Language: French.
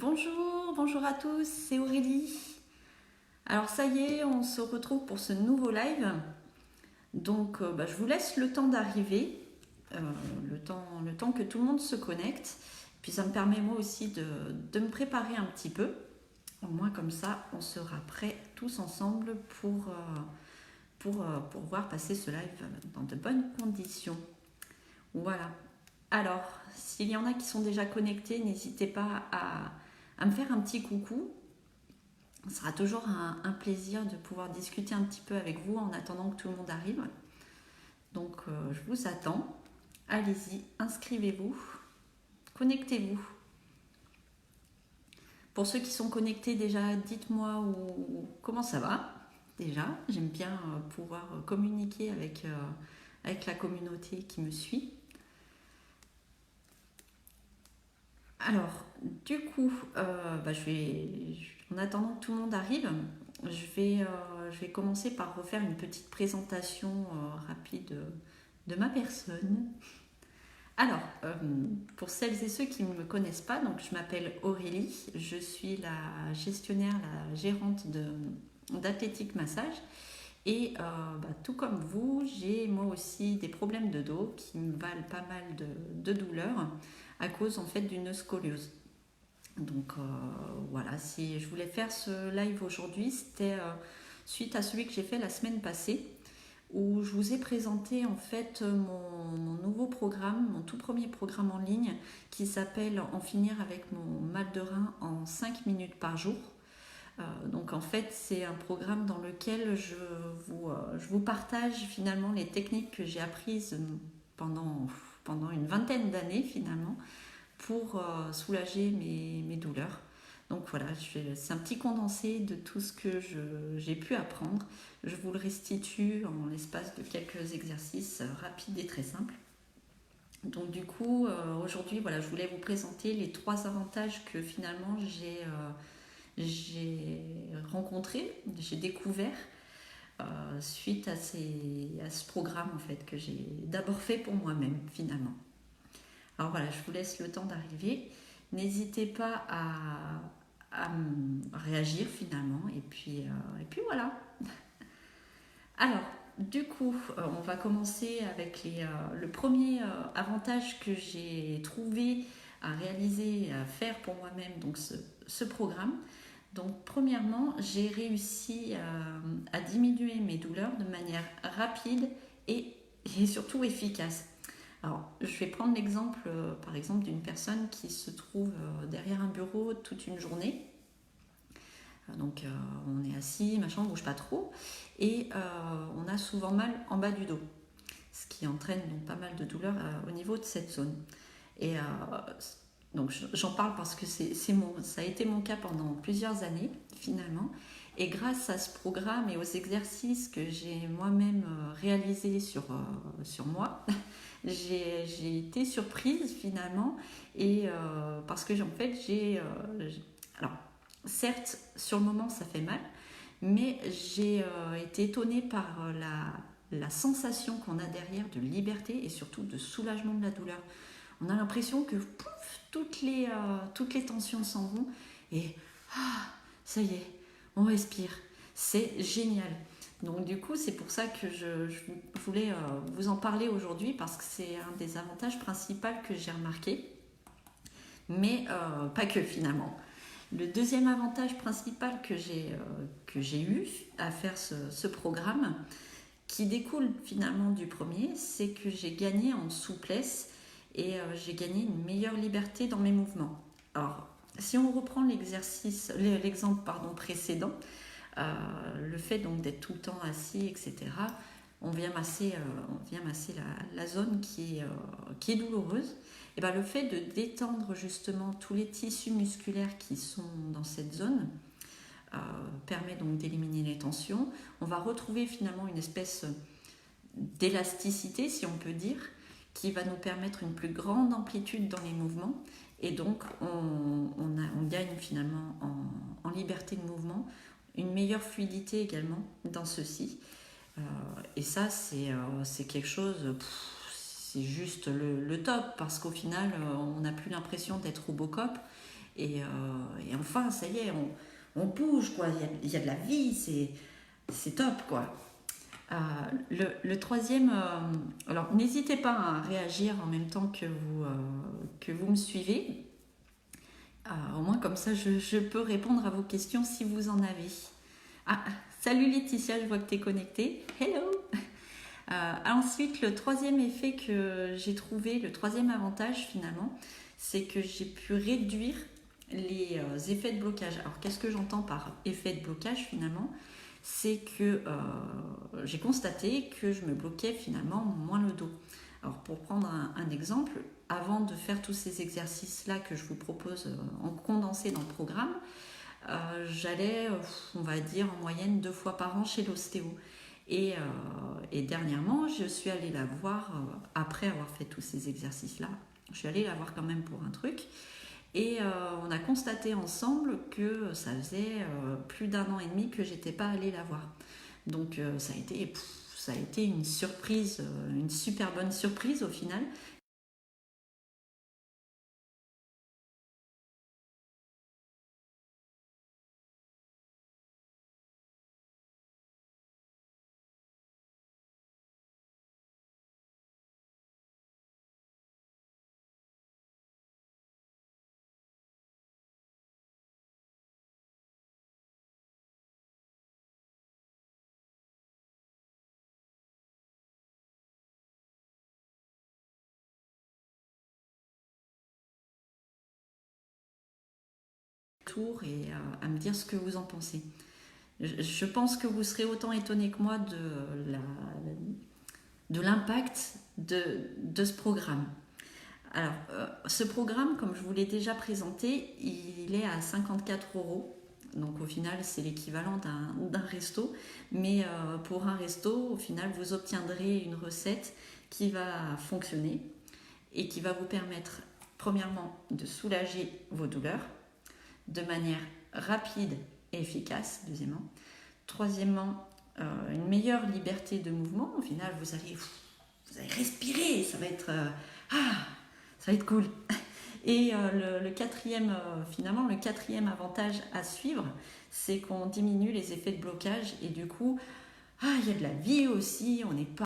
Bonjour à tous, c'est Aurélie. Alors ça y est, on se retrouve pour ce nouveau live. Donc je vous laisse le temps d'arriver, le temps que tout le monde se connecte. Puis ça me permet moi aussi de me préparer un petit peu. Au moins comme ça, on sera prêts tous ensemble pour pouvoir passer ce live dans de bonnes conditions. Voilà. Alors, s'il y en a qui sont déjà connectés, n'hésitez pas à me faire un petit coucou. Ce sera toujours un plaisir de pouvoir discuter un petit peu avec vous en attendant que tout le monde arrive. Donc, je vous attends. Allez-y, inscrivez-vous, connectez-vous. Pour ceux qui sont connectés déjà, dites-moi comment ça va. Déjà, j'aime bien pouvoir communiquer avec la communauté qui me suit. Alors, du coup, en attendant que tout le monde arrive, je vais commencer par refaire une petite présentation rapide de ma personne. Alors, pour celles et ceux qui ne me connaissent pas, donc je m'appelle Aurélie, je suis la gestionnaire, la gérante d'Athletic Massage. Et tout comme vous, j'ai moi aussi des problèmes de dos qui me valent pas mal de douleurs à cause en fait d'une scoliose. Donc voilà, si je voulais faire ce live aujourd'hui, c'était suite à celui que j'ai fait la semaine passée où je vous ai présenté en fait mon nouveau programme, mon tout premier programme en ligne qui s'appelle En finir avec mon mal de rein en 5 minutes par jour. Donc en fait c'est un programme dans lequel je vous partage finalement les techniques que j'ai apprises pendant une vingtaine d'années finalement pour soulager mes douleurs. Donc voilà, c'est un petit condensé de tout ce que j'ai pu apprendre. Je vous le restitue en l'espace de quelques exercices rapides et très simples. Donc du coup, aujourd'hui, voilà, je voulais vous présenter les 3 avantages que finalement j'ai rencontrés, j'ai découvert suite à ce programme en fait que j'ai d'abord fait pour moi-même finalement. Alors voilà, je vous laisse le temps d'arriver. N'hésitez pas à réagir finalement. Et puis voilà. Alors, du coup, on va commencer avec le premier avantage que j'ai trouvé à réaliser, à faire pour moi-même, donc ce programme. Donc, premièrement, j'ai réussi à diminuer mes douleurs de manière rapide et surtout efficace. Alors, je vais prendre l'exemple, par exemple, d'une personne qui se trouve derrière un bureau toute une journée. Donc, on est assis, machin, on ne bouge pas trop. Et on a souvent mal en bas du dos. Ce qui entraîne donc pas mal de douleurs au niveau de cette zone. Et donc, j'en parle parce que ça a été mon cas pendant plusieurs années, finalement. Et grâce à ce programme et aux exercices que j'ai moi-même réalisés sur moi, j'ai été surprise finalement et parce que en fait alors certes sur le moment ça fait mal mais j'ai été étonnée par la sensation qu'on a derrière de liberté et surtout de soulagement de la douleur. On a l'impression que pouf, toutes les tensions s'en vont et ça y est, on respire, c'est génial. Donc du coup, c'est pour ça que je voulais vous en parler aujourd'hui parce que c'est un des avantages principaux que j'ai remarqué, mais pas que finalement. Le deuxième avantage principal que j'ai eu à faire ce programme, qui découle finalement du premier, c'est que j'ai gagné en souplesse et j'ai gagné une meilleure liberté dans mes mouvements. Alors, si on reprend l'exemple précédent, le fait donc d'être tout le temps assis, etc., on vient masser la zone qui est douloureuse. Et ben, le fait de détendre justement tous les tissus musculaires qui sont dans cette zone permet donc d'éliminer les tensions. On va retrouver finalement une espèce d'élasticité, si on peut dire, qui va nous permettre une plus grande amplitude dans les mouvements. Et donc, on gagne finalement en liberté de mouvement, une meilleure fluidité également dans ceci. Et ça, c'est quelque chose, c'est juste le top, parce qu'au final, on n'a plus l'impression d'être Robocop. Et enfin, ça y est, on bouge, quoi. Il y a de la vie, c'est top, quoi. Le troisième, alors n'hésitez pas à réagir en même temps que vous me suivez. Au moins comme ça, je peux répondre à vos questions si vous en avez. Ah, salut Laetitia, je vois que tu es connectée. Hello. Ensuite, le troisième effet que j'ai trouvé, le troisième avantage finalement, c'est que j'ai pu réduire les effets de blocage. Alors qu'est-ce que j'entends par effet de blocage finalement? C'est que j'ai constaté que je me bloquais finalement moins le dos. Alors pour prendre un exemple, avant de faire tous ces exercices-là que je vous propose en condensé dans le programme, j'allais, on va dire, en moyenne 2 fois par an chez l'ostéo. Et dernièrement, je suis allée la voir, après avoir fait tous ces exercices-là, je suis allée la voir quand même pour un truc. Et on a constaté ensemble que ça faisait plus d'1 an et demi que j'étais pas allée la voir. Donc ça a été une surprise, une super bonne surprise au final. Tour et à me dire ce que vous en pensez. Je pense que vous serez autant étonné que moi de l'impact de ce programme. Alors, ce programme, comme je vous l'ai déjà présenté, il est à 54 €. Donc au final, c'est l'équivalent d'un resto. Mais pour un resto, au final, vous obtiendrez une recette qui va fonctionner et qui va vous permettre, premièrement, de soulager vos douleurs de manière rapide et efficace, deuxièmement. Troisièmement, une meilleure liberté de mouvement. Au final, vous allez respirer, ça va être cool. Et le quatrième, finalement, le quatrième avantage à suivre, c'est qu'on diminue les effets de blocage et du coup, il y a de la vie aussi, on n'est pas